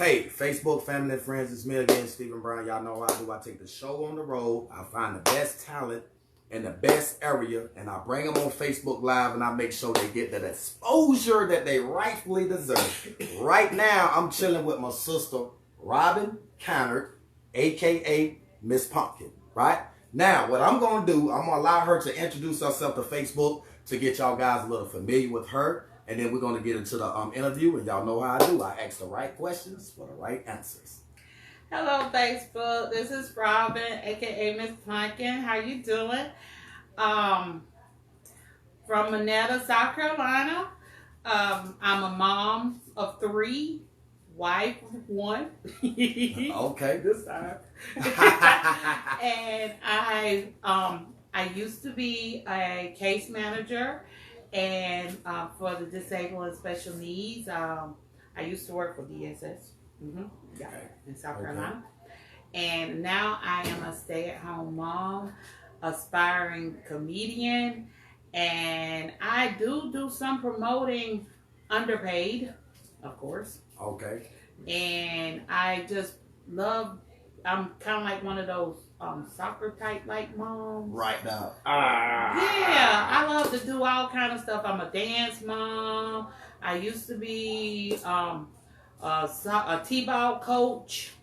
Hey, Facebook family and friends, it's me again, Stephen Brown. Y'all know how I do. I take the show on the road. I find the best talent in the best area, and I bring them on Facebook Live, and I make sure they get that exposure that they rightfully deserve. Right now, I'm chilling with my sister, Robin Cannard, a.k.a. Miss Pumpkin, right? Now, what I'm going to do, I'm going to allow her to introduce herself to Facebook to get y'all guys a little familiar with her. And then we're going to get into the interview, and y'all know how I do. I ask the right questions for the right answers. Hello, Facebook. This is Robin, aka Miss Pumpkin. How you doing? From Monetta, South Carolina. I'm a mom of 3, wife of 1. Okay, this time. And I used to be a case manager. And for the disabled and special needs, I used to work for DSS in South Carolina. And now I am a stay-at-home mom, aspiring comedian, and I do some promoting, underpaid, of course. Okay. And I just love, I'm kind of like one of those soccer type like moms. Right now. Yeah, I love to do all kind of stuff. I'm a dance mom. I used to be a T-ball coach.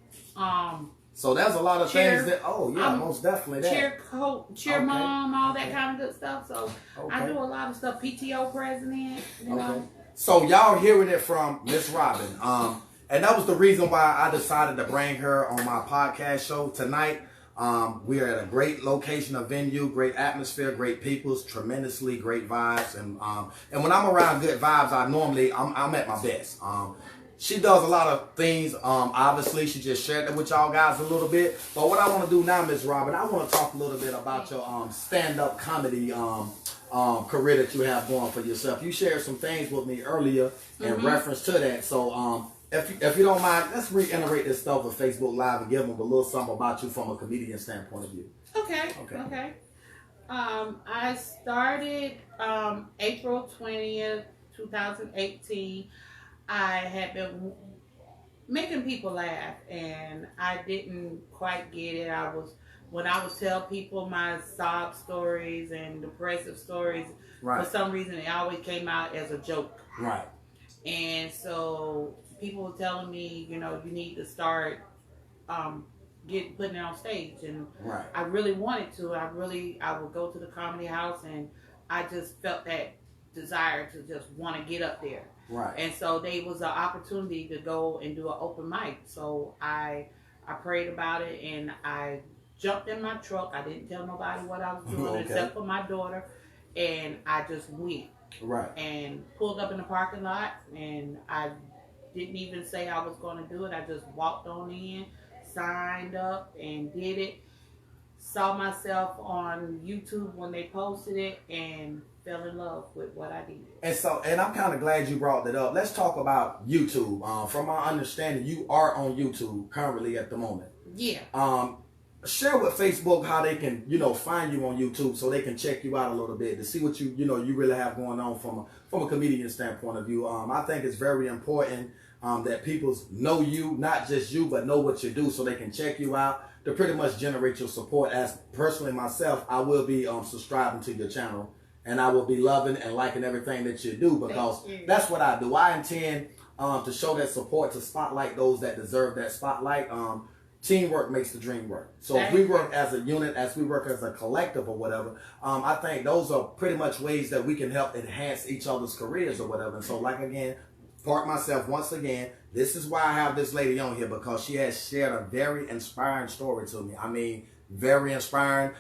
So there's a lot of cheer, things that, most definitely that. Cheer coach, cheer mom, all that kind of good stuff. So I do a lot of stuff. PTO president, you know. So y'all hearing it from Miss Robin. And that was the reason why I decided to bring her on my podcast show tonight. We are at a great location, a venue, great atmosphere, great peoples, tremendously great vibes. And when I'm around good vibes, I'm at my best. She does a lot of things. Obviously, she just shared it with y'all guys a little bit. But what I want to do now, Miss Robin, I want to talk a little bit about your stand-up comedy career that you have going for yourself. You shared some things with me earlier in reference to that. So if you don't mind, let's reiterate this stuff with Facebook Live and give them a little something about you from a comedian standpoint of view. Okay. I started April 20th, 2018. I had been making people laugh, and I didn't quite get it. When I would tell people my sob stories and depressive stories, for some reason it always came out as a joke. Right. And so people were telling me, you need to start putting it on stage, and I really wanted to. I would go to the comedy house, and I just felt that desire to just want to get up there. Right. And so there was an opportunity to go and do an open mic. So I prayed about it, and I jumped in my truck. I didn't tell nobody what I was doing except for my daughter, and I just went. Right. And pulled up in the parking lot, and I didn't even say I was going to do it. I just walked on in, signed up, and did it. Saw myself on YouTube when they posted it, and fell in love with what I did. And I'm kind of glad you brought that up. Let's talk about YouTube. From my understanding, you are on YouTube currently at the moment. Yeah. Share with Facebook how they can, find you on YouTube so they can check you out a little bit to see what you really have going on from a comedian standpoint of view. I think it's very important that people know you, not just you, but know what you do so they can check you out to pretty much generate your support. As personally myself, I will be subscribing to your channel, and I will be loving and liking everything that you do, because that's what I do. I intend to show that support, to spotlight those that deserve that spotlight. Teamwork makes the dream work. So if we work as a unit, as we work as a collective or whatever, I think those are pretty much ways that we can help enhance each other's careers or whatever. And so, like, again, part myself once again, this is why I have this lady on here, because she has shared a very inspiring story to me. I mean, very inspiring.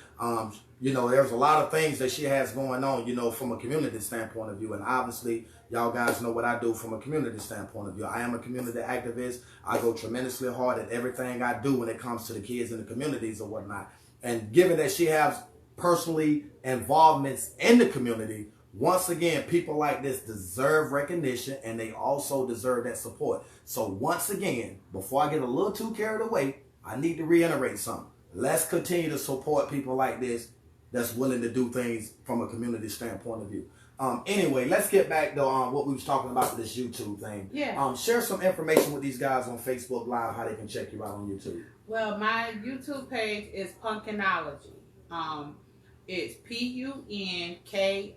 There's a lot of things that she has going on, from a community standpoint of view. And obviously, y'all guys know what I do from a community standpoint of view. I am a community activist. I go tremendously hard at everything I do when it comes to the kids in the communities or whatnot. And given that she has personally involvements in the community, once again, people like this deserve recognition, and they also deserve that support. So once again, before I get a little too carried away, I need to reiterate something. Let's continue to support people like this that's willing to do things from a community standpoint of view. Anyway, let's get back to what we was talking about with this YouTube thing. Yeah. Share some information with these guys on Facebook Live, how they can check you out on YouTube. Well, my YouTube page is Punkinology. It's PUNKINOLOGY.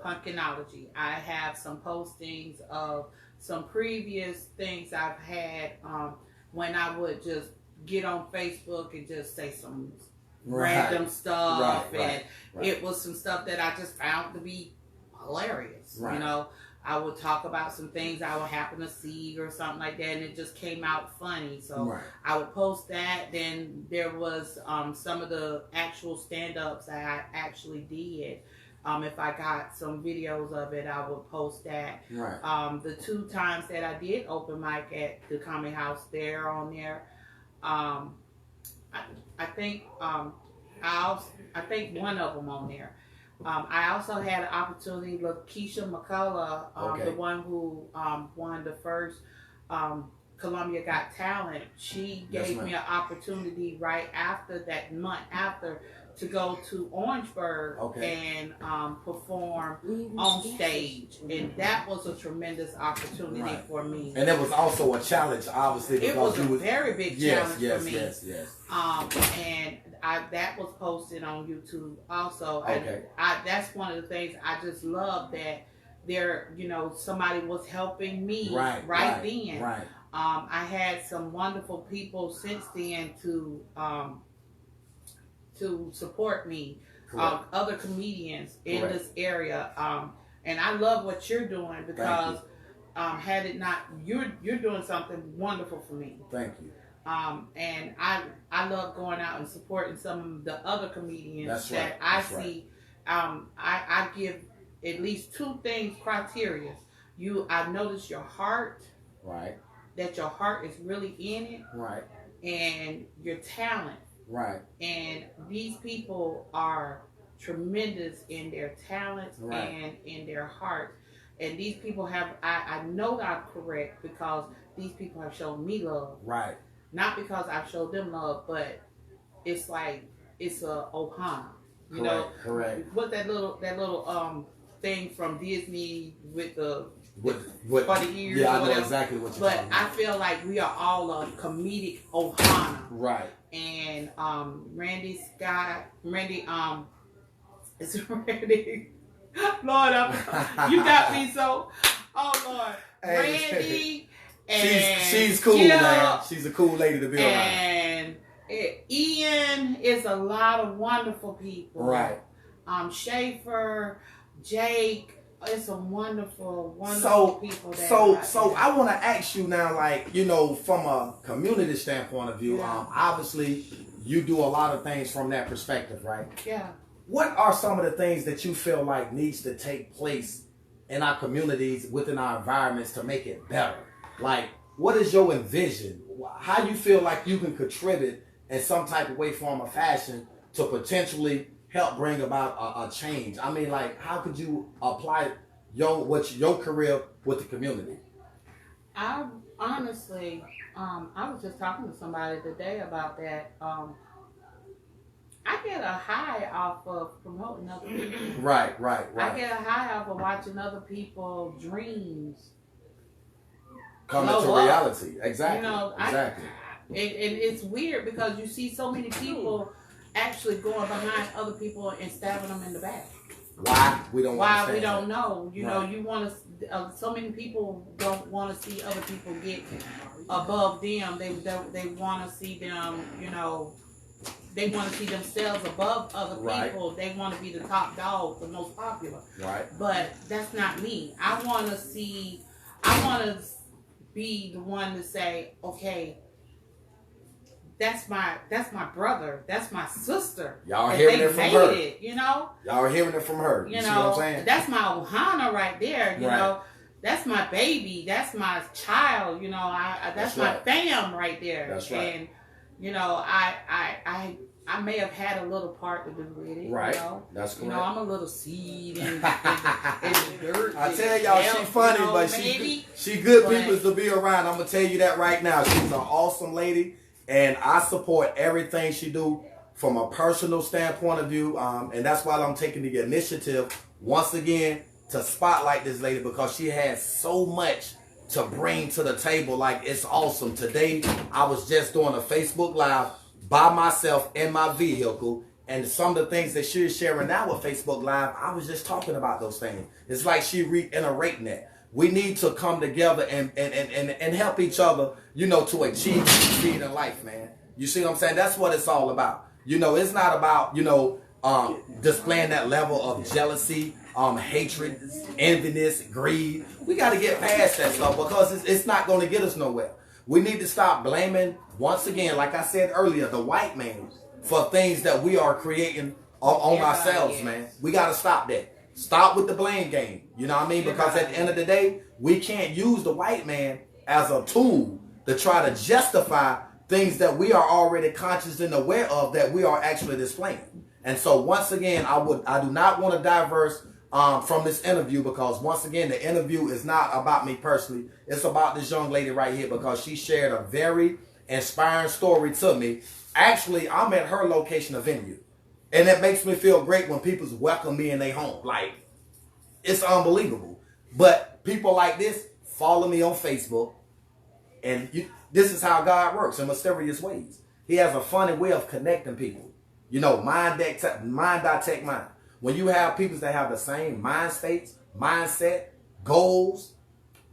Punkinology. I have some postings of some previous things I've had when I would just get on Facebook and just say some random stuff, and it was some stuff that I just found to be hilarious. Right. You know, I would talk about some things I would happen to see or something like that, and it just came out funny. So I would post that. Then there was some of the actual stand-ups that I actually did. If I got some videos of it, I would post that. Right. The 2 times that I did open mic at the Comedy House, they're on there. I think one of them on there. I also had an opportunity with Keisha McCullough, the one who won the first Columbia Got Talent. She gave me an opportunity right after that month after to go to Orangeburg and perform on stage, and that was a tremendous opportunity for me. And it was also a challenge, obviously. It was a very big challenge for me. Yes. And that was posted on YouTube also. And that's one of the things I just love, that there, somebody was helping me then. Right. I had some wonderful people since then to support me, other comedians in this area, and I love what you're doing, because had it not, you're doing something wonderful for me. Thank you. And I love going out and supporting some of the other comedians that I see. I give at least 2 things criteria. I've noticed your heart, that your heart is really in it, and your talent. Right. And these people are tremendous in their talents and in their heart. And these people I know that I'm correct, because these people have shown me love. Right. Not because I've showed them love, but it's like, it's a ohana. You know? Correct. What that little thing from Disney with the what for the ears. Yeah, I know exactly what you're talking about. But I feel like we are all a comedic ohana. Right. And Randy, it's Randy. Lord, you got me so. Oh Lord, Randy. And she's cool, man. She's a cool lady to be around. And Ian is a lot of wonderful people. Right. Schaefer, Jake. It's some wonderful people. So I want to ask you now, like, from a community standpoint of view, obviously you do a lot of things from that perspective, right? Yeah. What are some of the things that you feel like needs to take place in our communities, within our environments, to make it better? Like, what is your envision? How you feel like you can contribute in some type of way, form, or fashion to potentially help bring about a change? I mean, like, how could you apply your career with the community? I honestly, I was just talking to somebody today about that. I get a high off of promoting other people. Right. I get a high off of watching other people's dreams come into reality. Exactly. Exactly. And it's weird, because you see so many people actually going behind other people and stabbing them in the back. Why? We don't know. You know, you want to. So many people don't want to see other people get above them. They want to see them. They want to see themselves above other people. They want to be the top dog, the most popular. Right. But that's not me. I want to be the one to say, okay, that's my brother, that's my sister. Y'all are hearing it from her. Y'all are hearing it from her. You see what I'm saying? That's my ohana right there. You know, that's my baby. That's my child. That's my fam right there. That's right. And I may have had a little part to do with it. Right. That's correct. I'm a little seed in the dirt. I tell y'all, she's funny, but she good people to be around. I'm gonna tell you that right now. She's an awesome lady, and I support everything she do from a personal standpoint of view, and that's why I'm taking the initiative once again to spotlight this lady, because she has so much to bring to the table. Like, it's awesome. Today, I was just doing a Facebook Live by myself in my vehicle, and some of the things that she's sharing now with Facebook Live, I was just talking about those things. It's like she reiterating that. We need to come together and help each other, you know, to achieve succeed in life, man. You see what I'm saying? That's what it's all about. You know, it's not about, you know, displaying that level of jealousy, hatred, enviness, greed. We got to get past that stuff, because it's not going to get us nowhere. We need to stop blaming, once again, like I said earlier, the white man for things that we are creating on ourselves, man. We got to stop that. Stop with the blame game. You know what I mean? Because at the end of the day, we can't use the white man as a tool to try to justify things that we are already conscious and aware of that we are actually displaying. And so once again, I do not want to diverse from this interview, because once again, the interview is not about me personally. It's about this young lady right here, because she shared a very inspiring story to me. Actually, I'm at her location of venue, and it makes me feel great when people welcome me in their home. Like, it's unbelievable. But people like this follow me on Facebook, and this is how God works in mysterious ways. He has a funny way of connecting people. You know, mind dot mind. When you have people that have the same mind states, mindset, goals,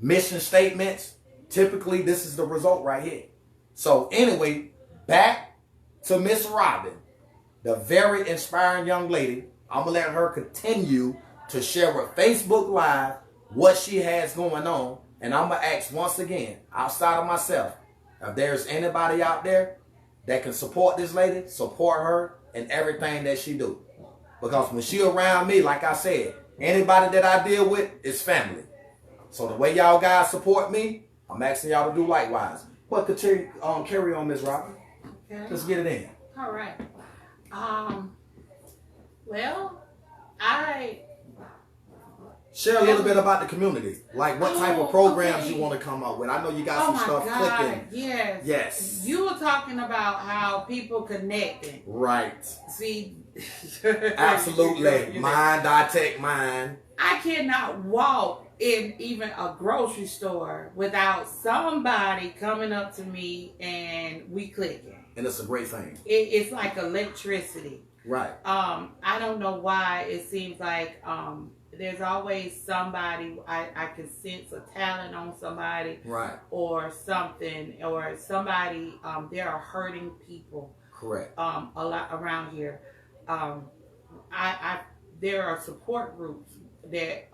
mission statements, typically this is the result right here. So anyway, back to Miss Robin, the very inspiring young lady. I'm going to let her continue to share with Facebook Live what she has going on. And I'm going to ask once again, outside of myself, if there's anybody out there that can support this lady, support her in everything that she do. Because when she around me, like I said, anybody that I deal with is family. So the way y'all guys support me, I'm asking y'all to do likewise. But continue, carry on, Miss Robin. Okay. Let's get it in. All right. Well, I share a little bit about the community. Like what type of programs you want to come up with. I know you got some stuff clicking. Yes. Yes. You were talking about how people connecting. Right. See. Absolutely. Mind. I cannot walk in even a grocery store without somebody coming up to me and we clicking. And it's a great thing. It's like electricity. Right. I don't know why it seems like there's always somebody I can sense a talent on somebody. Right. Or something, or somebody there are hurting people. Correct. A lot around here. There are support groups that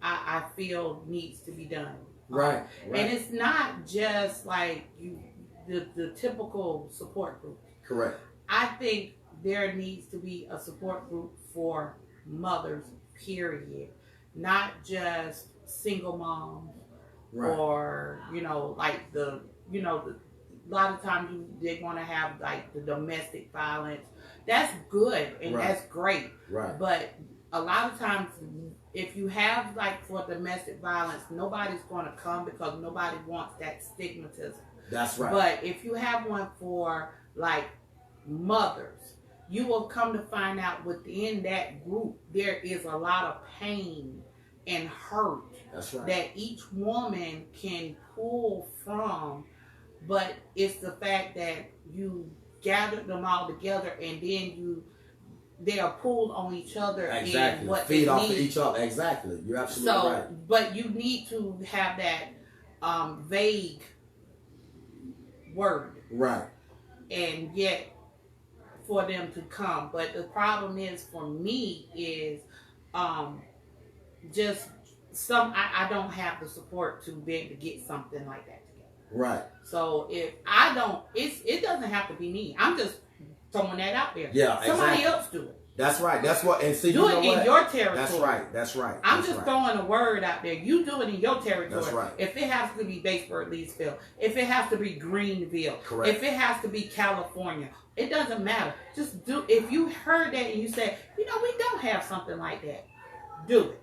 I feel needs to be done. Right. And it's not just like the typical support group. Correct. I think there needs to be a support group for mothers, period. Not just single moms. Right. Or, like a lot of times they want to have like the domestic violence. That's good and that's great. Right. But a lot of times if you have like for domestic violence, nobody's going to come because nobody wants that stigmatism. That's right. But if you have one for like mothers, you will come to find out within that group there is a lot of pain and hurt. That's right. That each woman can pull from. But it's the fact that you gathered them all together and then they are pulled on each other. Exactly. And what feed they off need. of each other. Exactly. You're absolutely right. But you need to have that vague word. Right. And yet for them to come. But the problem is for me is just I don't have the support to be able to get something like that. Right. So if I don't, it doesn't have to be me. I'm just throwing that out there. Yeah, somebody else do it. That's right. That's what. And see, do it in your territory. That's right. That's right. I'm just throwing a word out there. You do it in your territory. That's right. If it has to be Batesburg, Leesville, if it has to be Greenville, correct. If it has to be California, it doesn't matter. Just do. If you heard that and you said, we don't have something like that, do it.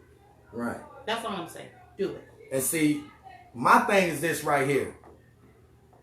Right. That's all I'm saying. Do it. And see, my thing is this right here.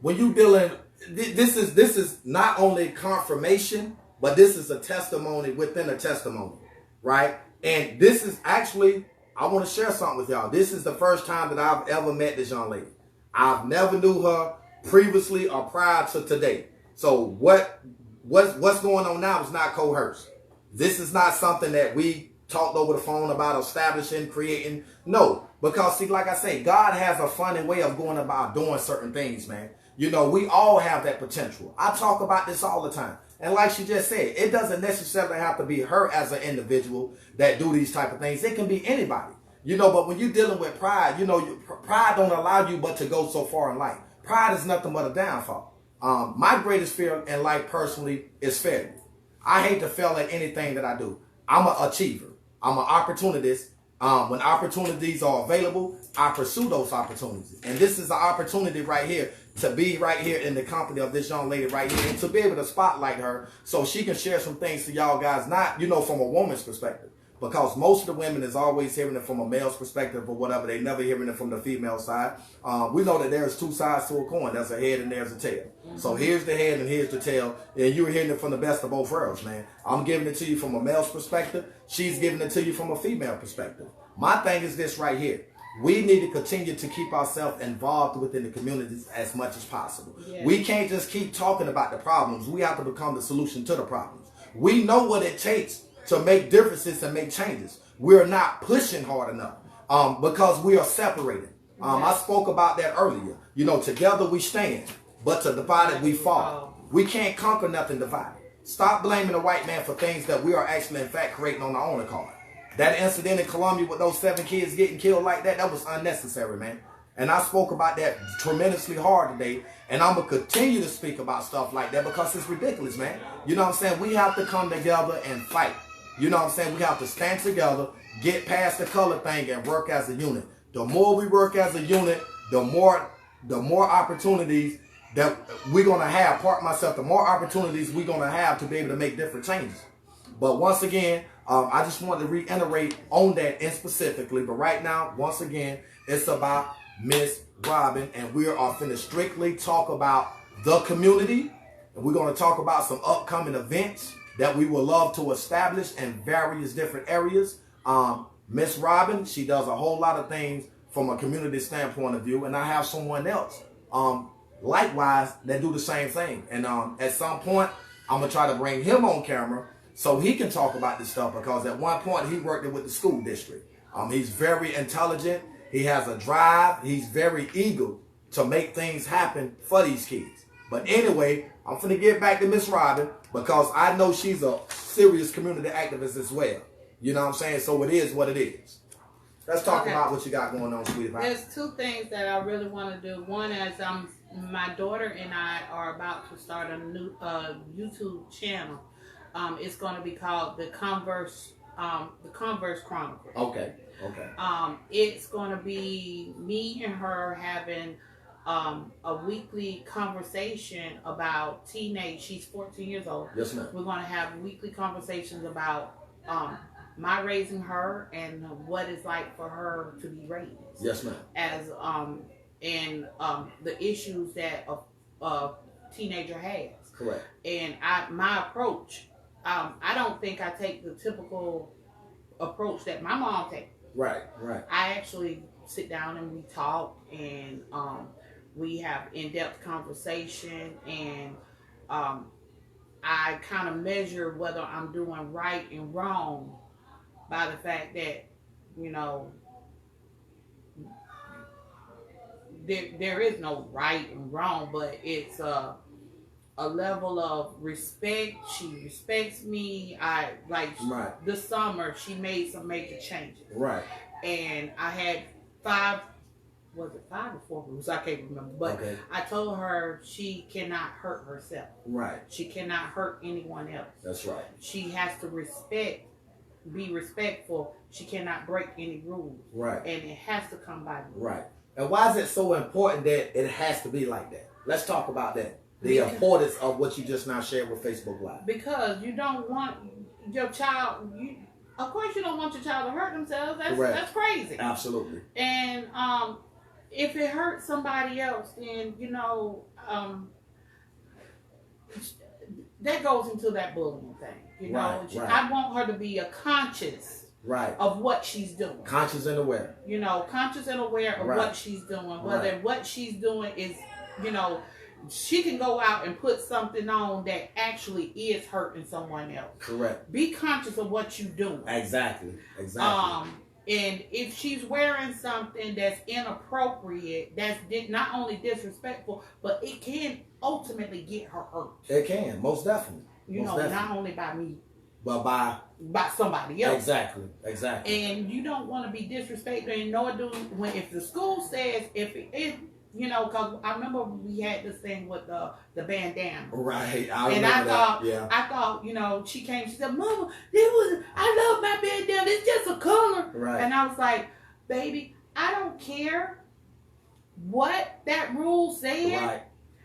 When you dealing this is not only confirmation, but this is a testimony within a testimony, right? And this is actually, I want to share something with y'all. This is the first time that I've ever met this young lady. I've never knew her previously or prior to today. So what's going on now is not coerced. This is not something that we talked over the phone about establishing, creating. No, because see, like I say, God has a funny way of going about doing certain things, man. You know, we all have that potential. I talk about this all the time. And like she just said, it doesn't necessarily have to be her as an individual that do these type of things. It can be anybody. You know, but when you're dealing with pride, you know, pride don't allow you but to go so far in life. Pride is nothing but a downfall. My greatest fear in life personally is failure. I hate to fail at anything that I do. I'm an achiever. I'm an opportunist. When opportunities are available, I pursue those opportunities. And this is an opportunity right here to be right here in the company of this young lady right here and to be able to spotlight her so she can share some things to y'all guys, not, you know, from a woman's perspective. Because most of the women is always hearing it from a male's perspective or whatever. They never hearing it from the female side. We know that there's two sides to a coin. There's a head and there's a tail. Mm-hmm. So here's the head and here's the tail. And you're hearing it from the best of both worlds, man. I'm giving it to you from a male's perspective. She's giving it to you from a female perspective. My thing is this right here. We need to continue to keep ourselves involved within the communities as much as possible. Yeah. We can't just keep talking about the problems. We have to become the solution to the problems. We know what it takes to make differences and make changes. We're not pushing hard enough because we are separated. I spoke about that earlier. You know, together we stand, but to divide it we fall. We can't conquer nothing divided. Stop blaming the white man for things that we are actually in fact creating on our own accord. That incident in Colombia with those 7 kids getting killed like that, that was unnecessary, man. And I spoke about that tremendously hard today. And I'm going to continue to speak about stuff like that because it's ridiculous, man. You know what I'm saying? We have to come together and fight. You know what I'm saying? We have to stand together, get past the color thing, and work as a unit. The more we work as a unit, the more opportunities that we're going to have. The more opportunities we're going to have to be able to make different changes. But once again, I just want to reiterate on that in specifically. But right now, once again, it's about Miss Robin, and we are going to strictly talk about the community, and we're going to talk about some upcoming events that we would love to establish in various different areas. Miss Robin, she does a whole lot of things from a community standpoint of view, and I have someone else likewise that do the same thing. And at some point, I'm going to try to bring him on camera so he can talk about this stuff, because at one point he worked with the school district. He's very intelligent. He has a drive. He's very eager to make things happen for these kids. But anyway, I'm finna get back to Miss Robin because I know she's a serious community activist as well. You know what I'm saying? So it is what it is. Let's talk about what you got going on, sweetie pie. There's two things that I really want to do. One is my daughter and I are about to start a new YouTube channel. It's going to be called the Converse Chronicles. Okay. It's going to be me and her having a weekly conversation about teenage. She's 14 years old. Yes, ma'am. We're going to have weekly conversations about my raising her and what it's like for her to be raised. Yes, ma'am. As and the issues that a teenager has. Correct. And my approach, I don't think I take the typical approach that my mom takes. Right. I actually sit down and we talk, and we have in-depth conversation, and I kind of measure whether I'm doing right and wrong by the fact that, you know, there is no right and wrong, but it's a level of respect. She respects me. This summer she made some major changes. Right. And I had 5 or 4 groups? I can't remember. But I told her she cannot hurt herself. Right. She cannot hurt anyone else. That's right. She has to be respectful. She cannot break any rules. Right. And it has to come by me. Right. And why is it so important that it has to be like that? Let's talk about that. The importance of what you just now shared with Facebook Live. Because you don't want your child, of course you don't want your child to hurt themselves. That's crazy. Absolutely. And if it hurts somebody else, then, you know, that goes into that bullying thing. You know, Right. I want her to be a conscious Right. of what she's doing. Conscious and aware. You know, conscious and aware of Right. what she's doing. Whether Right. what she's doing is, you know, she can go out and put something on that actually is hurting someone else. Correct. Be conscious of what you're doing. Exactly. And if she's wearing something that's inappropriate, that's not only disrespectful, but it can ultimately get her hurt. It can, most definitely. You most know, definitely. not only by me, but by somebody else. Exactly. And you don't want to be disrespectful, and nor do when if the school says if you know, because I remember we had this thing with the bandana. Right. I thought, you know, she came, she said, Mama, I love my bandana, it's just a color. Right. And I was like, baby, I don't care what that rule said. Right.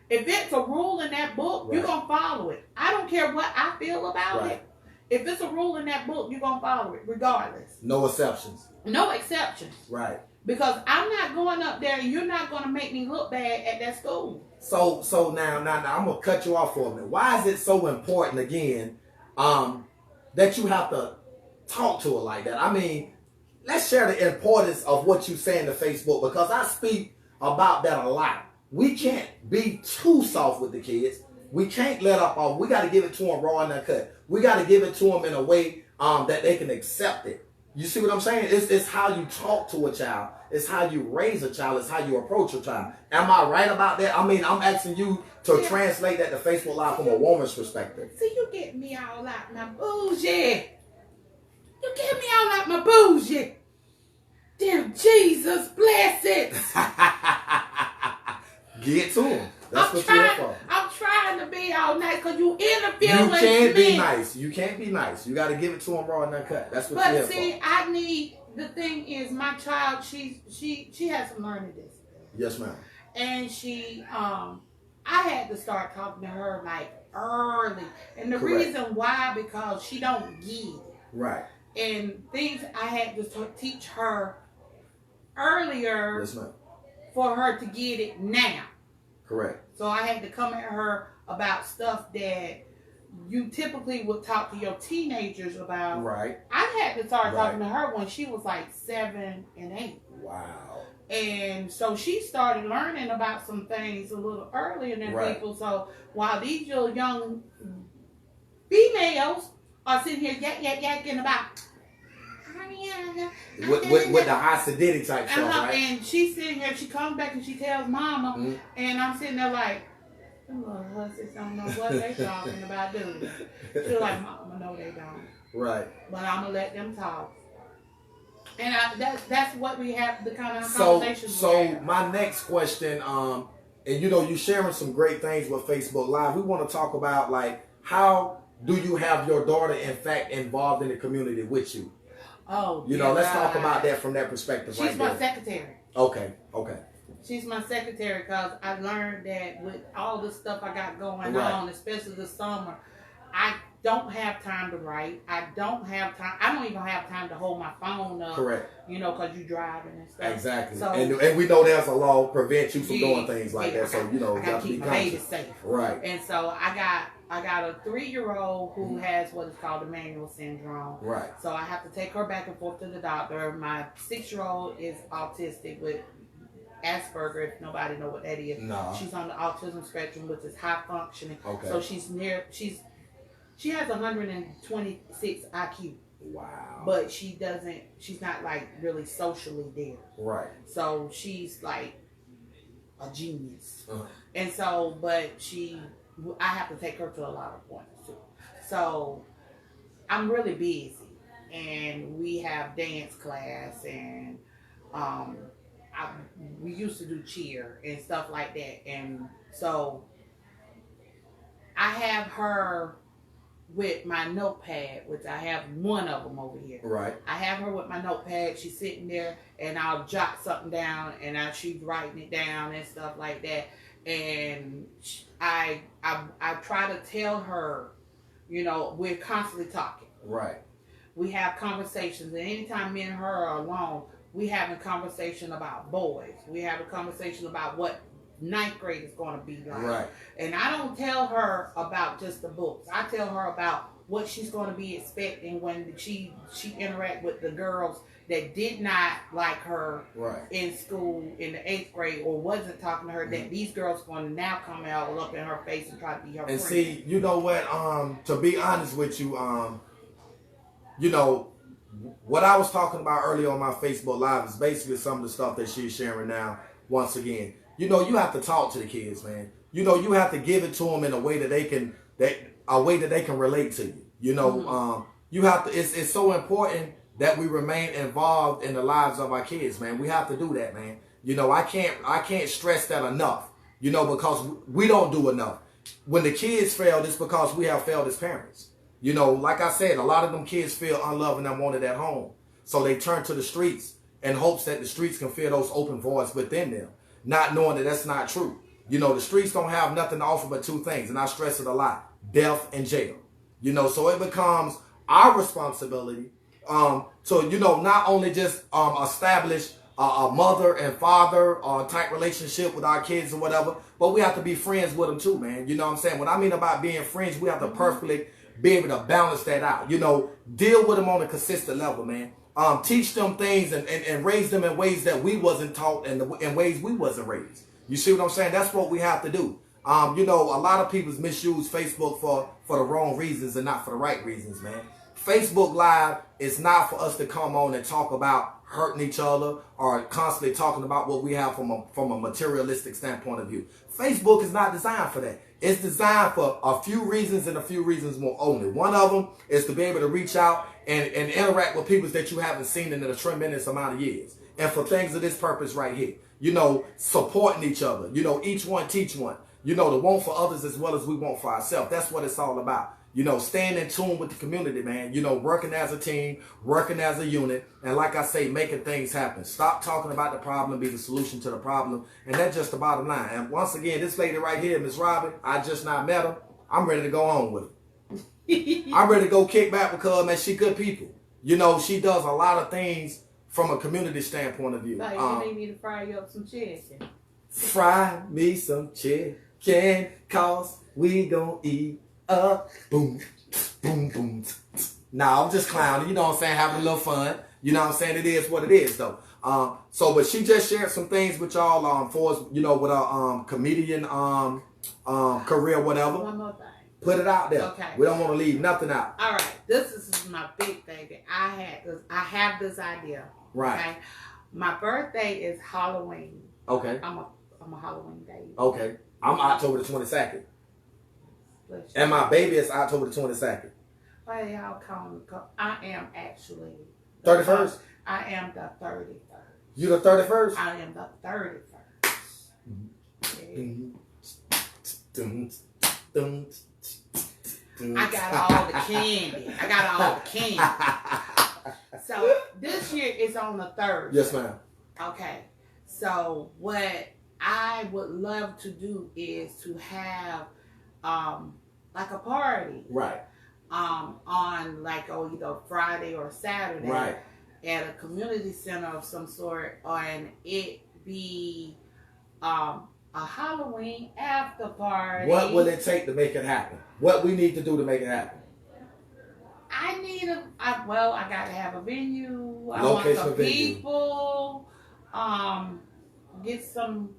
If it's a rule in that book, Right. you're going to follow it. I don't care what I feel about it. If it's a rule in that book, you're going to follow it regardless. No exceptions. No exceptions. Right. Because I'm not going up there and you're not going to make me look bad at that school. So now I'm going to cut you off for a minute. Why is it so important, again, that you have to talk to her like that? I mean, let's share the importance of what you say in the Facebook, because I speak about that a lot. We can't be too soft with the kids. We can't let up. We got to give it to them raw and uncut. We got to give it to them in a way that they can accept it. You see what I'm saying? It's how you talk to a child. It's how you raise a child. It's how you approach a child. Am I right about that? I mean, I'm asking you to translate that to Facebook Live from a woman's perspective. See, you get me all out my bougie. You get me all out my bougie. Dear Jesus, bless it. Get to him. That's what you're here for. I'm trying to be all nice because you interfere You with can't me. be nice. You can't be nice. You got to give it to him raw and uncut. That's what you're here But see, for. I need, the thing is, my child, she has some learning disabilities. Yes, ma'am. And she, I had to start talking to her like early. And the Correct. reason why, because she don't get it. Right. And things I had to teach her earlier Yes, ma'am. for her to get it now. Correct. So I had to come at her about stuff that you typically would talk to your teenagers about. Right. I had to start talking to her when she was like 7 and 8. Wow. And so she started learning about some things a little earlier than people. So while these little young females are sitting here yakking about with the high sedity type stuff, right? And she's sitting here, she comes back and she tells Mama, and I'm sitting there like, them little hussies don't know what they talking about, dude. She's like, Mama, no, they don't. Right. But I'm gonna let them talk. And that's what we have, the kind of conversations. So my next question, and you know, you sharing some great things with Facebook Live. We want to talk about, like, how do you have your daughter, in fact, involved in the community with you? Oh, you know, let's talk about that from that perspective. She's my secretary. Okay. She's my secretary because I learned that with all the stuff I got going on, especially this summer, I don't have time to write. I don't have time. I don't even have time to hold my phone up. Correct. You know, because you're driving and stuff. Exactly. So, and we know there's a law prevents you from doing things like that. So, you know, I got to keep my baby safe. Right. And so I got a 3-year-old who has what is called Emmanuel syndrome. Right. So I have to take her back and forth to the doctor. My 6-year-old is autistic with Asperger, if nobody know what that is. No. She's on the autism spectrum, which is high functioning. Okay. So she has 126 IQ. Wow. But she's not like really socially there. Right. So she's like a genius. Uh-huh. And so, I have to take her to a lot of appointments too. So I'm really busy, and we have dance class, and we used to do cheer and stuff like that. And so I have her with my notepad, which I have one of them over here. Right. I have her with my notepad. She's sitting there, and I'll jot something down, and she's writing it down and stuff like that. And I try to tell her, you know, we're constantly talking. Right. We have conversations, and anytime me and her are alone, we have a conversation about boys. We have a conversation about what ninth grade is going to be like. Right. And I don't tell her about just the books. I tell her about what she's going to be expecting when she interact with the girls that did not like her Right. in school in the 8th grade or wasn't talking to her. That these girls going to now come out all up in her face and try to be her And friend. see, you know what? To be honest with you, you know, what I was talking about earlier on my Facebook Live is basically some of the stuff that she's sharing now. Once again, you know, you have to talk to the kids, man. You know, you have to give it to them in a way that they can relate to you. You know, you have to. It's so important that we remain involved in the lives of our kids, man. We have to do that, man. You know, I can't stress that enough. You know, because we don't do enough. When the kids failed, it's because we have failed as parents. You know, like I said, a lot of them kids feel unloved and unwanted at home. So they turn to the streets in hopes that the streets can fill those open voids within them, not knowing that that's not true. You know, the streets don't have nothing to offer but two things, and I stress it a lot: death and jail. You know, so it becomes our responsibility to, you know, not only just establish a mother and father type relationship with our kids or whatever, but we have to be friends with them too, man. You know what I'm saying? What I mean about being friends, we have to perfectly be able to balance that out. You know, deal with them on a consistent level, man. Teach them things and raise them in ways that we wasn't taught and in ways we wasn't raised. You see what I'm saying? That's what we have to do. You know, a lot of people misuse Facebook for the wrong reasons and not for the right reasons, man. Facebook Live is not for us to come on and talk about hurting each other or constantly talking about what we have from a materialistic standpoint of view. Facebook is not designed for that. It's designed for a few reasons and a few reasons more only. One of them is to be able to reach out and interact with people that you haven't seen in a tremendous amount of years. And for things of this purpose right here. You know, supporting each other. You know, each one teach one. You know, the want for others as well as we want for ourselves. That's what it's all about. You know, staying in tune with the community, man. You know, working as a team, working as a unit. And like I say, making things happen. Stop talking about the problem, be the solution to the problem. And that's just the bottom line. And once again, this lady right here, Miss Robin, I just not met her. I'm ready to go on with her. I'm ready to go kick back with her, man. She good people. You know, she does a lot of things from a community standpoint of view. Like, you need me to fry you up some chicken. Fry me some chicken, cause we gon' eat up. Boom, boom, boom. Nah, I'm just clowning. You know what I'm saying? Having a little fun. You know what I'm saying? It is what it is, though. But she just shared some things with y'all, for us, you know, with her comedian career, whatever. One more thing. Put it out there. Okay. We don't want to leave nothing out. All right. This is my big thing that I have this idea. Right. Okay. My birthday is Halloween. Okay. I'm a Halloween baby. Okay. I'm October the 22nd. And my baby is October the 22nd. Why y'all calling? I am actually 31st? I am the 31st. You the 31st? I am the 31st. Yeah. I got all the candy. So this year is on the 3rd. Yes, ma'am. Okay. So what I would love to do is to have like a party. Right. On like either Friday or Saturday. Right. At a community center of some sort, and it be a Halloween after party. What will it take to make it happen? What we need to do to make it happen? I need I got to have a venue. I Location want some venue. people. Get some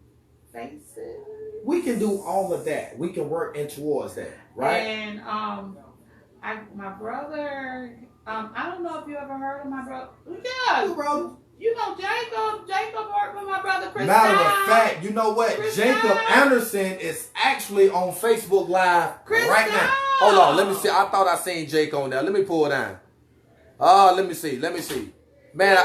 faces. We can do all of that. We can work in towards that, right? And my brother. I don't know if you ever heard of my brother. Yeah, Who, brother? You know Jacob. Jacob worked with my brother Chris. Matter of fact, you know what? Chris Jacob Down. Anderson is actually on Facebook Live Chris right now. Down. Hold on, let me see. I thought I seen Jake on there. Let me pull down. Let me see. Man,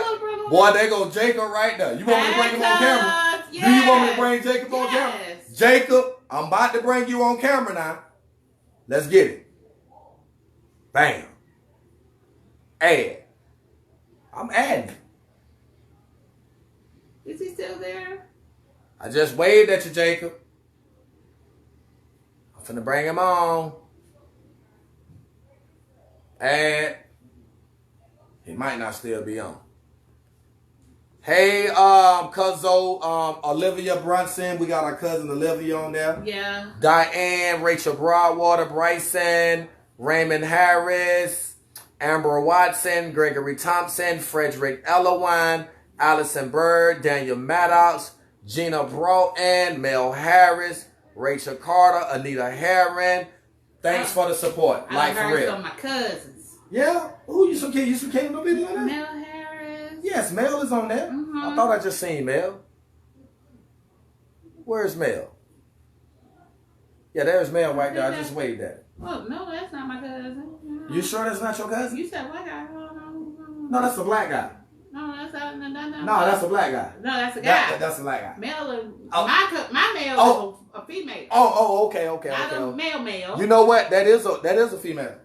boy, there go Jacob right there. You want me to bring him on camera? Yes. Do you want me to bring Jacob on camera? Yes. Jacob, I'm about to bring you on camera now. Let's get it. Bam. Add. I'm adding. Is he still there? I just waved at you, Jacob. I'm finna bring him on. Add. He might not still be on. Hey, Cuzzo, Olivia Brunson. We got our cousin Olivia on there. Yeah. Diane, Rachel Broadwater, Bryson, Raymond Harris, Amber Watson, Gregory Thompson, Frederick Ellawine, Allison Bird, Daniel Maddox, Gina Broughton, Mel Harris, Rachel Carter, Anita Herron. Thanks for the support. I for heard real. some of my cousins. Yeah? Who you some kid? You some kid no video on that? Mel Harris. Yes, Mel is on there. I thought I just seen Mel. Where's Mel? Yeah, there's Mel right there. I just waved at it. Oh, no, that's not my cousin. You sure that's not your cousin? You said white guy. Hold No, that's a black guy. No, that's not. No, No, that's a black guy. No, that's a guy. That's a black guy. Male is Oh. my male is a female. Okay. Not a male. You know what? That is a female.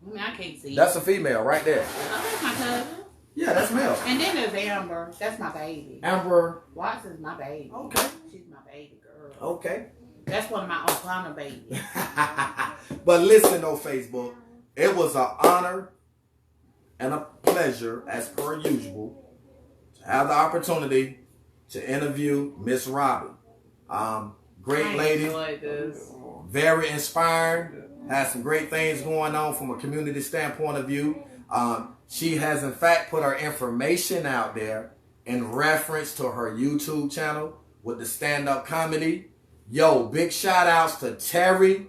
I mean, I can't see. That's a female right there. Oh, that's my cousin. Yeah, that's male. And then there's Amber. That's my baby. Amber. Watson's my baby. Okay. She's my baby girl. Okay. That's one of my Oklahoma babies. But listen, though, Facebook, it was an honor and a pleasure, as per usual, to have the opportunity to interview Miss Robbie. Great lady, very inspiring, has some great things going on from a community standpoint of view. She has, in fact, put her information out there in reference to her YouTube channel with the stand-up comedy. Yo, big shout-outs to Terry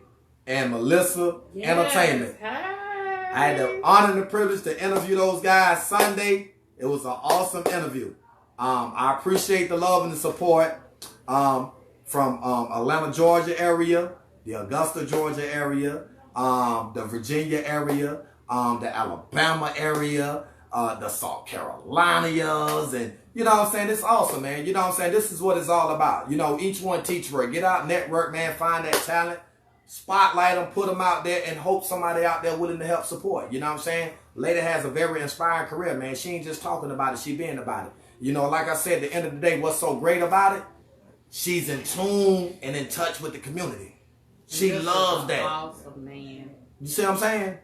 and Melissa Entertainment. Hi. I had the honor and the privilege to interview those guys Sunday. It was an awesome interview. I appreciate the love and the support from Atlanta, Georgia area, the Augusta, Georgia area, the Virginia area, the Alabama area, the South Carolinas, and you know what I'm saying? It's awesome, man. You know what I'm saying? This is what it's all about. You know, each one teach where. Get out, network, man. Find that talent. Spotlight them, put them out there, and hope somebody out there willing to help support. You know what I'm saying? Lady has a very inspiring career, man. She ain't just talking about it. She being about it. You know, like I said, at the end of the day, what's so great about it? She's in tune and in touch with the community. She loves that. Awesome, man. You see what I'm saying?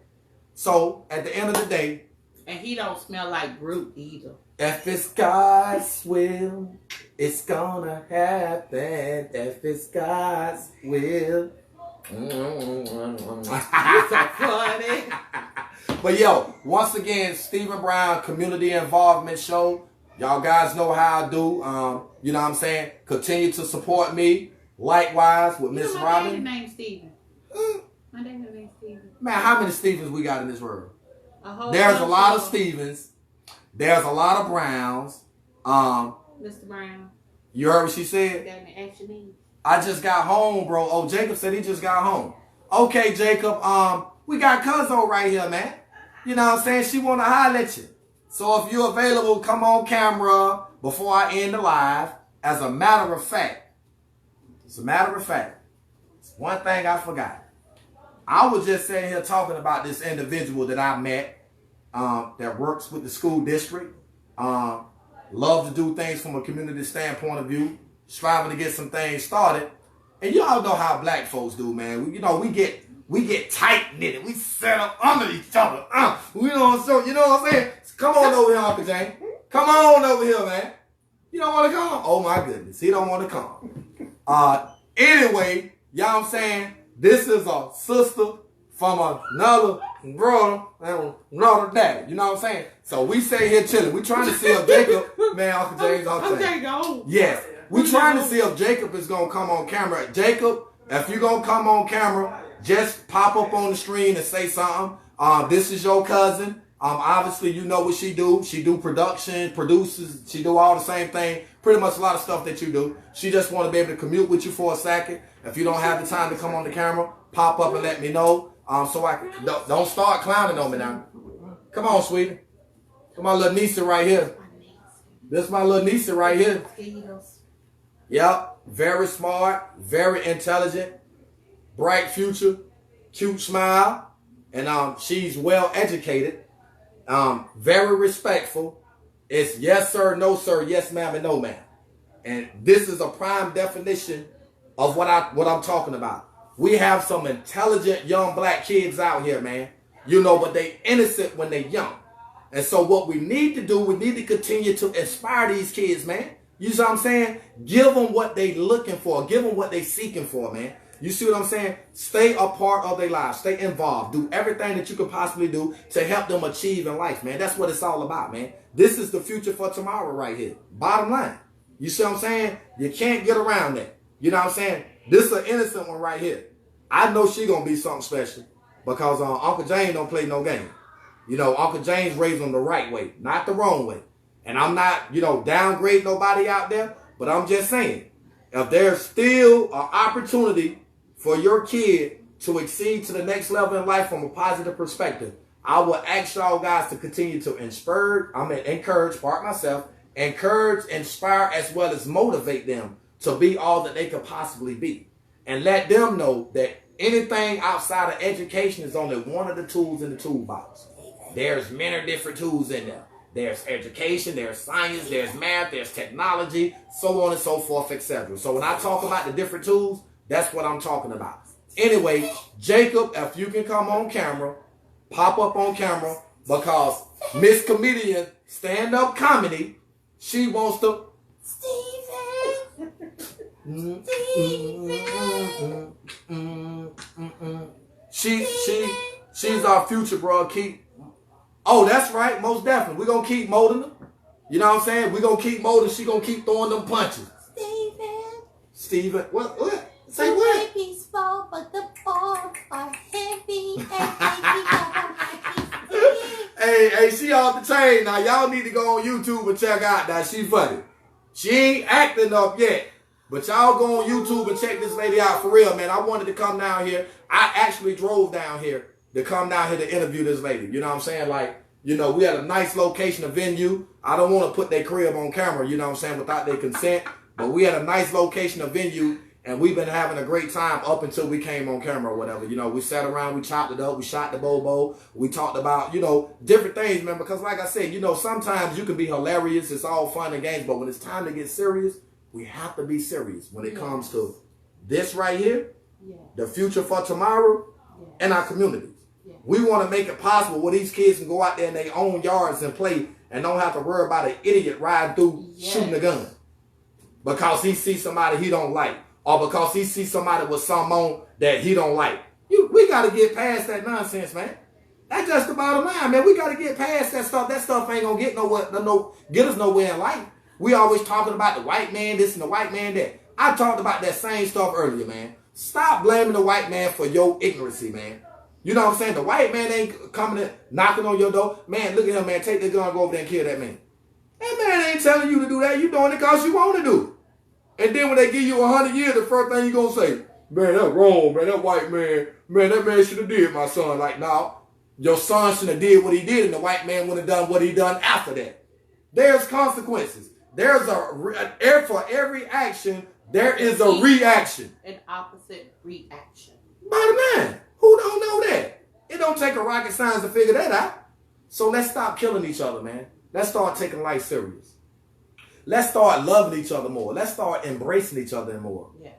So, at the end of the day, and he don't smell like Groot either. If it's God's will, it's gonna happen. If it's God's will. You're so funny. But yo, once again, Stephen Brown Community Involvement Show. Y'all guys know how I do. You know what I'm saying? Continue to support me. Likewise with Miss Robin. My daddy's named Steven. My daddy's named Steven. Man, how many Stevens we got in this world? There's a lot of Stevens. There's a lot of Browns. Mr. Brown. You heard what she said? Got any extra needs? I just got home, bro. Oh, Jacob said he just got home. Okay, Jacob. We got Cuzzo right here, man. You know what I'm saying? She want to holler at you. So if you're available, come on camera before I end the live. As a matter of fact, one thing I forgot. I was just sitting here talking about this individual that I met that works with the school district. Love to do things from a community standpoint of view. Striving to get some things started. And y'all know how black folks do, man. We get tight-knitted. We set up under each other. You know what I'm saying? Come on over here, Uncle James. Come on over here, man. You don't want to come? Oh, my goodness. He don't want to come. Anyway, y'all I'm saying? This is a sister from another brother and another daddy. You know what I'm saying? So we stay here chilling. We trying to see if Jacob, man, Uncle James, Okay, go. Yes. We trying to see if Jacob is going to come on camera. Jacob, if you're going to come on camera, just pop up on the screen and say something. This is your cousin. Obviously, you know what she do. She do production, produces. She do all the same thing. Pretty much a lot of stuff that you do. She just want to be able to commute with you for a second. If you don't have the time to come on the camera, pop up and let me know. So I can, don't start clowning on me now. Come on, sweetie. Come on, little niece right here. This is my little niece right here. Yep, very smart, very intelligent, bright future, cute smile, and she's well educated, very respectful. It's yes sir, no sir, yes ma'am, and no ma'am. And this is a prime definition of what I'm talking about. We have some intelligent young black kids out here, man. You know, but they innocent when they young. And so what we need to do, we need to continue to inspire these kids, man. You see what I'm saying? Give them what they looking for. Give them what they seeking for, man. You see what I'm saying? Stay a part of their lives. Stay involved. Do everything that you could possibly do to help them achieve in life, man. That's what it's all about, man. This is the future for tomorrow right here. Bottom line. You see what I'm saying? You can't get around that. You know what I'm saying? This is an innocent one right here. I know she going to be something special because Uncle James don't play no game. You know, Uncle James raised them the right way, not the wrong way. And I'm not, downgrading nobody out there, but I'm just saying, if there's still an opportunity for your kid to exceed to the next level in life from a positive perspective, I will ask y'all guys to continue to encourage, inspire, as well as motivate them to be all that they could possibly be. And let them know that anything outside of education is only one of the tools in the toolbox. There's many different tools in there. There's education, there's science, there's math, there's technology, so on and so forth, etc. So when I talk about the different tools, that's what I'm talking about. Anyway, Jacob, if you can come on camera, pop up on camera, because Miss Comedian Stand-Up Comedy, she wants to... She's our future, bro. Oh, that's right. Most definitely. We're going to keep molding her. You know what I'm saying? We're going to keep molding. She's going to keep throwing them punches. Steven. What? Say what? The babies fall, but the balls are heavy. Hey, she off the chain. Now, y'all need to go on YouTube and check out that. She funny. She ain't acting up yet. But y'all go on YouTube and check this lady out for real, man. I wanted to come down here. I actually drove down here to come down here to interview this lady. You know what I'm saying? Like, we had a nice location, a venue. I don't want to put their crib on camera, you know what I'm saying, without their consent. But we had a nice location, a venue, and we've been having a great time up until we came on camera or whatever. We sat around, we chopped it up, we shot the bobo. We talked about, different things, man. Because like I said, sometimes you can be hilarious. It's all fun and games. But when it's time to get serious, we have to be serious when it comes to this right here, the future for tomorrow, and our communities. We want to make it possible where these kids can go out there in their own yards and play and don't have to worry about an idiot riding through shooting a gun because he sees somebody he don't like, or because he sees somebody with something on that he don't like. We got to get past that nonsense, man. That's just the bottom line, man. We got to get past that stuff. That stuff ain't going to get us nowhere in life. We always talking about the white man this and the white man that. I talked about that same stuff earlier, man. Stop blaming the white man for your ignorancy, man. You know what I'm saying? The white man ain't coming in, knocking on your door. Man, look at him, man. Take the gun, go over there and kill that man. That man ain't telling you to do that. You doing it because you want to do it. And then when they give you 100 years, the first thing you going to say, man, that's wrong, man. That white man, that man should have did my son. Like, no, your son should have did what he did, and the white man would have done what he done after that. There's consequences. There's for every action, there is a reaction. An opposite reaction. Bottom line. Who don't know that? It don't take a rocket science to figure that out. So let's stop killing each other, man. Let's start taking life serious. Let's start loving each other more. Let's start embracing each other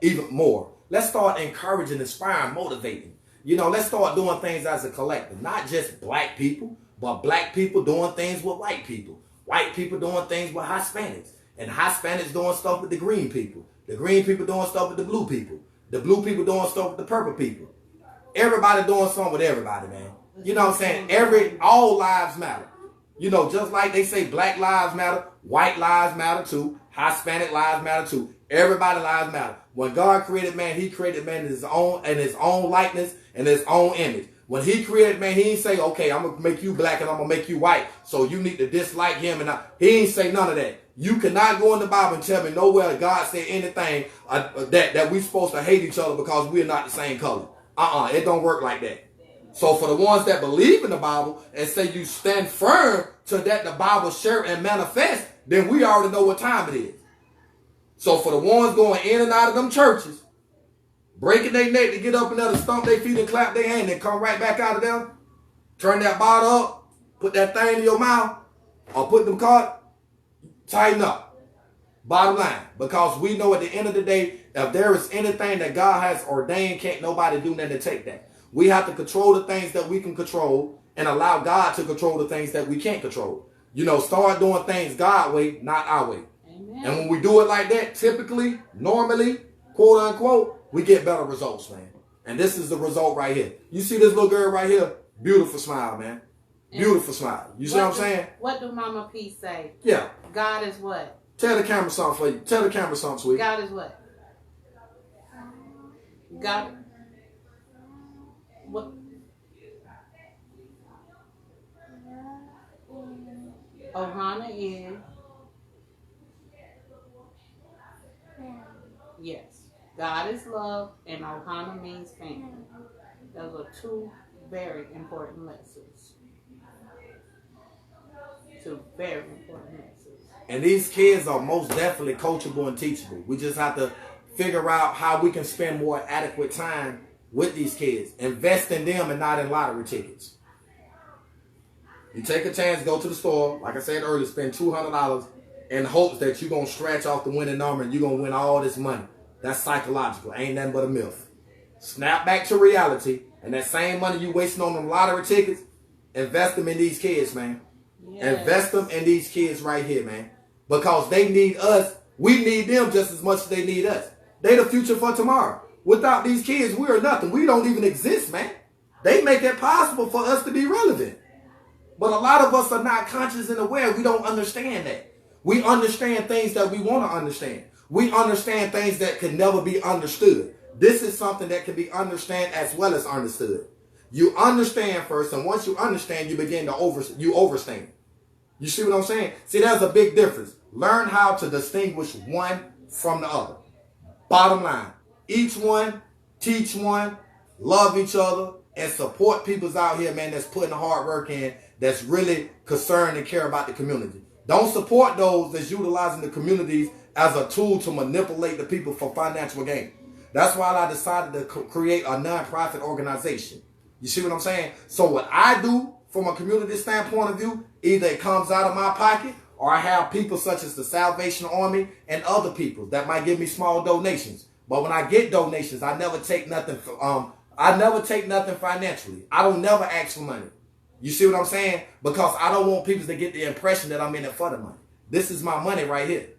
even more. Let's start encouraging, inspiring, motivating. Let's start doing things as a collective. Not just black people, but black people doing things with white people. White people doing things with Hispanics. And Hispanics doing stuff with the green people. The green people doing stuff with the blue people. The blue people doing stuff with the purple people. Everybody doing something with everybody, man. You know what I'm saying? All lives matter. Just like they say black lives matter, white lives matter too, Hispanic lives matter too. Everybody lives matter. When God created man, he created man in his own likeness and his own image. When he created man, he didn't say, okay, I'm going to make you black and I'm going to make you white, so you need to dislike him. He didn't say none of that. You cannot go in the Bible and tell me nowhere God said anything that we're supposed to hate each other because we're not the same color. It don't work like that. So for the ones that believe in the Bible and say you stand firm to that the Bible share and manifest, then we already know what time it is. So for the ones going in and out of them churches, breaking their neck to get up and there to stomp their feet and clap their hand and come right back out of them, turn that bottle up, put that thing in your mouth, or put them cards, tighten up. Bottom line, because we know at the end of the day, if there is anything that God has ordained, can't nobody do nothing to take that. We have to control the things that we can control and allow God to control the things that we can't control. You know, start doing things God way, not our way. Amen. And when we do it like that, typically, normally, quote unquote, we get better results, man. And this is the result right here. You see this little girl right here? Beautiful smile, man. Beautiful smile. You see what I'm saying? What do Mama P say? Yeah. God is what? Tell the camera something for you. Tell the camera something, sweet. God is what? God. What? Ohana is. Yes. God is love and Ohana means family. Those are two very important lessons. Two very important lessons. And these kids are most definitely coachable and teachable. We just have to figure out how we can spend more adequate time with these kids. Invest in them and not in lottery tickets. You take a chance, go to the store, like I said earlier, spend $200 in hopes that you're going to scratch off the winning number and you're going to win all this money. That's psychological. Ain't nothing but a myth. Snap back to reality, and that same money you wasting on them lottery tickets, invest them in these kids, man. Yes. Invest them in these kids right here, man. Because they need us. We need them just as much as they need us. They the future for tomorrow. Without these kids, we are nothing. We don't even exist, man. They make it possible for us to be relevant. But a lot of us are not conscious and aware. We don't understand that. We understand things that we want to understand. We understand things that can never be understood. This is something that can be understood as well as understood. You understand first, and once you understand, you begin to overstand. You see what I'm saying? See, there's a big difference. Learn how to distinguish one from the other. Bottom line, each one, teach one, love each other, and support people's out here, man, that's putting the hard work in, that's really concerned and care about the community. Don't support those that's utilizing the communities as a tool to manipulate the people for financial gain. That's why I decided to create a nonprofit organization. You see what I'm saying? So what I do from a community standpoint of view, either it comes out of my pocket or I have people such as the Salvation Army and other people that might give me small donations. But when I get donations, I never take nothing. I never take nothing financially. I don't never ask for money. You see what I'm saying? Because I don't want people to get the impression that I'm in it for the money. This is my money right here.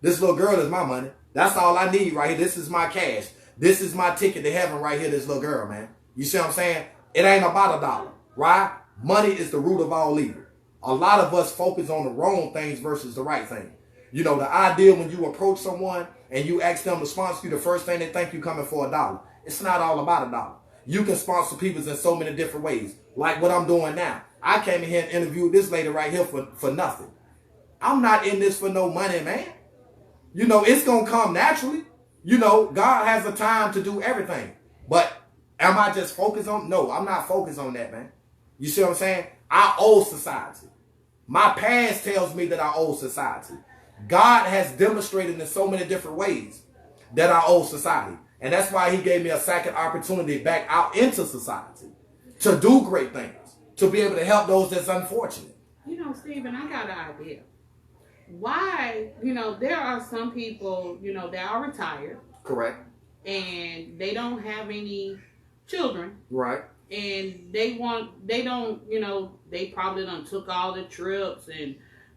This little girl is my money. That's all I need right here. This is my cash. This is my ticket to heaven right here, this little girl, man. You see what I'm saying? It ain't about a dollar, right? Money is the root of all evil. A lot of us focus on the wrong things versus the right thing. You know, the idea when you approach someone and you ask them to sponsor you, the first thing they think you coming for $1. It's not all about $1. You can sponsor people in so many different ways. Like what I'm doing now. I came in here and interviewed this lady right here for nothing. I'm not in this for no money, man. You know, it's going to come naturally. You know, God has a time to do everything. But am I just focused on? No, I'm not focused on that, man. You see what I'm saying? I owe society. My past tells me that I owe society. God has demonstrated in so many different ways that I owe society. And that's why he gave me a second opportunity back out into society to do great things, to be able to help those that's unfortunate. You know, Stephen, I got an idea. Why, you know, there are some people, you know, that are retired. Correct. And they don't have any children. Right. And they don't, you know, they probably done took all the trips and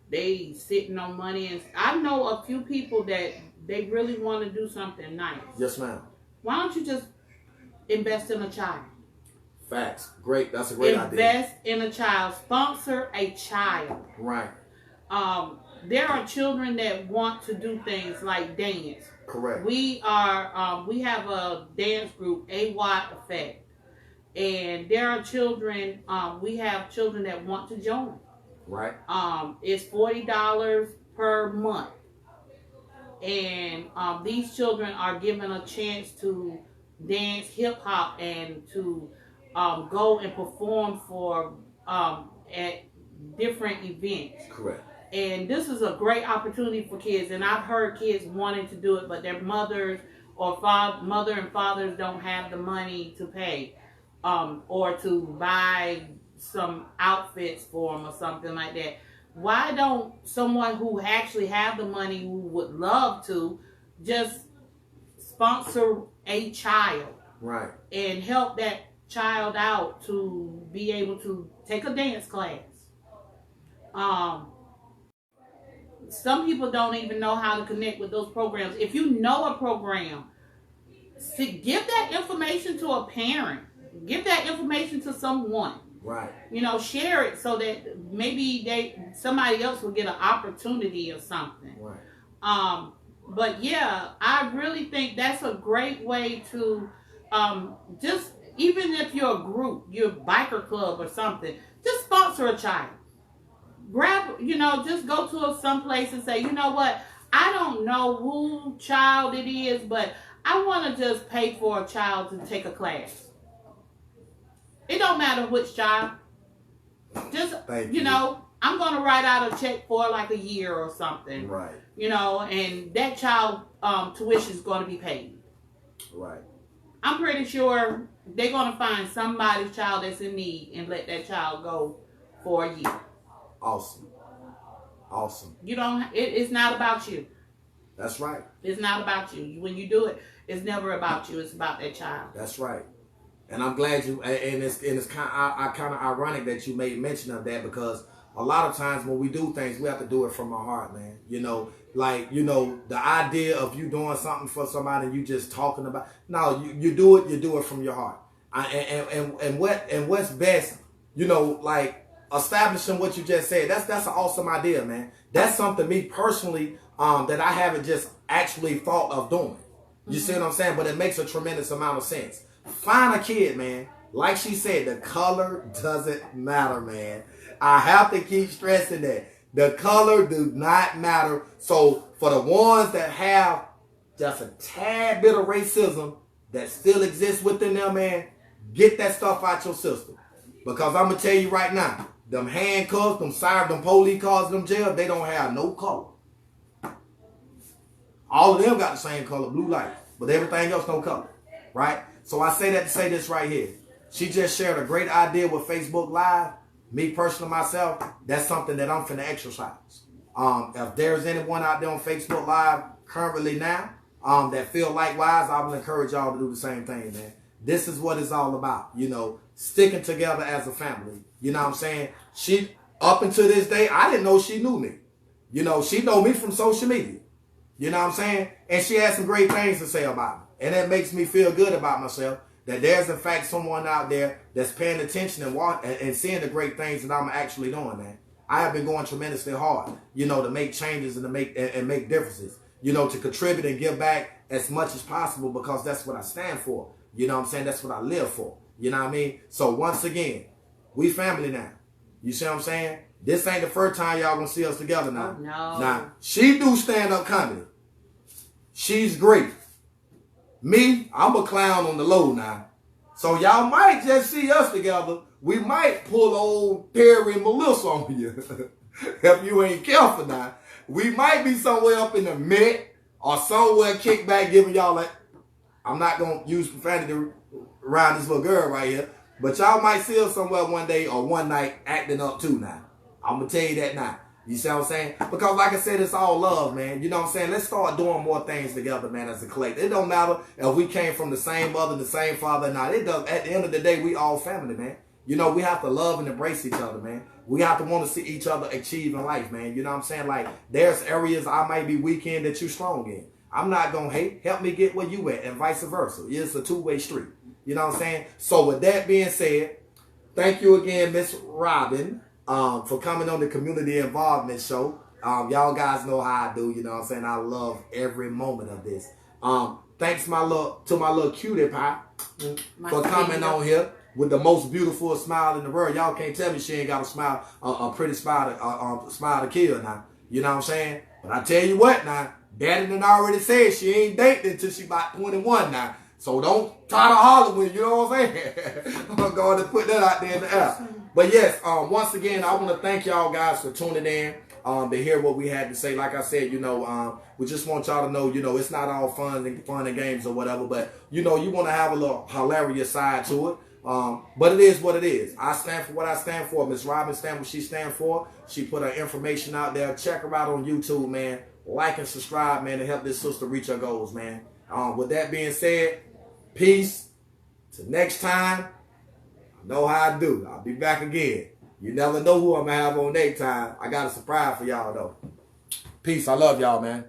they sitting on money. And I know a few people that they really want to do something nice. Yes, ma'am. Why don't you just invest in a child? Facts. Great. That's a great idea. Invest in a child. Sponsor a child. Right. There are children that want to do things like dance. Correct. We have a dance group, AWAT Effect. And there are children, we have children that want to join. Right. It's $40 per month. And these children are given a chance to dance hip hop and to go and perform for at different events. Correct. And this is a great opportunity for kids. And I've heard kids wanting to do it, but their mothers or mother and fathers don't have the money to pay or to buy some outfits for them or something like that. Why don't someone who actually have the money, who would love to, just sponsor a child, right, and help that child out to be able to take a dance class. Some people don't even know how to connect with those programs. If you know a program, give that information to a parent. Give that information to someone. Right. Share it so that maybe somebody else will get an opportunity or something. Right. But yeah, I really think that's a great way to just, even if you're a group, you're a biker club or something, just sponsor a child. Grab, just go to some place and say, you know what, I don't know who child it is, but I want to just pay for a child to take a class. It don't matter which child. Just, I'm going to write out a check for like a year or something. Right. And that child tuition is going to be paid. Right. I'm pretty sure they're going to find somebody's child that's in need and let that child go for a year. Awesome. It's not about you. That's right. It's not about you. When you do it, it's never about you. It's about that child. That's right. And I'm glad you, and it's kind of ironic that you made mention of that, because a lot of times when we do things, we have to do it from our heart, man. The idea of you doing something for somebody and you just talking about, no, you do it from your heart. And what's best, establishing what you just said, that's an awesome idea, man. That's something me personally, that I haven't just actually thought of doing. You see what I'm saying? But it makes a tremendous amount of sense. Find a kid, man. Like she said, the color doesn't matter, man. I have to keep stressing that. The color does not matter. So for the ones that have just a tad bit of racism that still exists within them, man, get that stuff out your system. Because I'm going to tell you right now, them handcuffs, them police cars, them jails, they don't have no color. All of them got the same color, blue light. But everything else no color. Right? So I say that to say this right here. She just shared a great idea with Facebook Live. Me personally, myself, that's something that I'm finna exercise. If there's anyone out there on Facebook Live currently now that feel likewise, I will encourage y'all to do the same thing, man. This is what it's all about, sticking together as a family. You know what I'm saying? She, up until this day, I didn't know she knew me. She know me from social media. You know what I'm saying? And she had some great things to say about me. And that makes me feel good about myself, that there's in fact someone out there that's paying attention and seeing the great things that I'm actually doing, man. I have been going tremendously hard, to make changes and to make differences, to contribute and give back as much as possible, because that's what I stand for. You know what I'm saying? That's what I live for. You know what I mean? So once again, we family now. You see what I'm saying? This ain't the first time y'all gonna see us together now. Oh, no. Now, she do stand-up comedy. She's great. Me, I'm a clown on the low now. So y'all might just see us together. We might pull old Perry and Melissa on you. If you ain't careful now. We might be somewhere up in the mid or somewhere kick back giving y'all like, I'm not going to use profanity around this little girl right here, but y'all might see us somewhere one day or one night acting up too now. I'm going to tell you that now. You see what I'm saying? Because like I said, it's all love, man. You know what I'm saying? Let's start doing more things together, man, as a collective. It don't matter if we came from the same mother, the same father or not. It does. At the end of the day, we all family, man. We have to love and embrace each other, man. We have to want to see each other achieve in life, man. You know what I'm saying? Like, there's areas I might be weak in that you're strong in. I'm not going to hate. Help me get where you at and vice versa. It's a two-way street. You know what I'm saying? So with that being said, thank you again, Miss Robin, for coming on the Community Involvement Show. Y'all guys know how I do, you know what I'm saying? I love every moment of this. Thanks to my little cutie pie for coming on here with the most beautiful smile in the world. Y'all can't tell me she ain't got a smile, a pretty smile, smile to kill now. You know what I'm saying? But I tell you what now, Daddy done already said she ain't dating until she about 21 now. So don't try to holler when you know what I'm saying. I'm going to put that out there in the air. But yes, once again, I want to thank y'all guys for tuning in to hear what we had to say. Like I said, we just want y'all to know, it's not all fun and games or whatever, but you want to have a little hilarious side to it. But it is what it is. I stand for what I stand for. Miss Robin stand what she stand for. She put her information out there. Check her out on YouTube, man. Like and subscribe, man, to help this sister reach her goals, man. With that being said, peace. Till next time. Know how I do. I'll be back again. You never know who I'm going to have on next time. I got a surprise for y'all, though. Peace. I love y'all, man.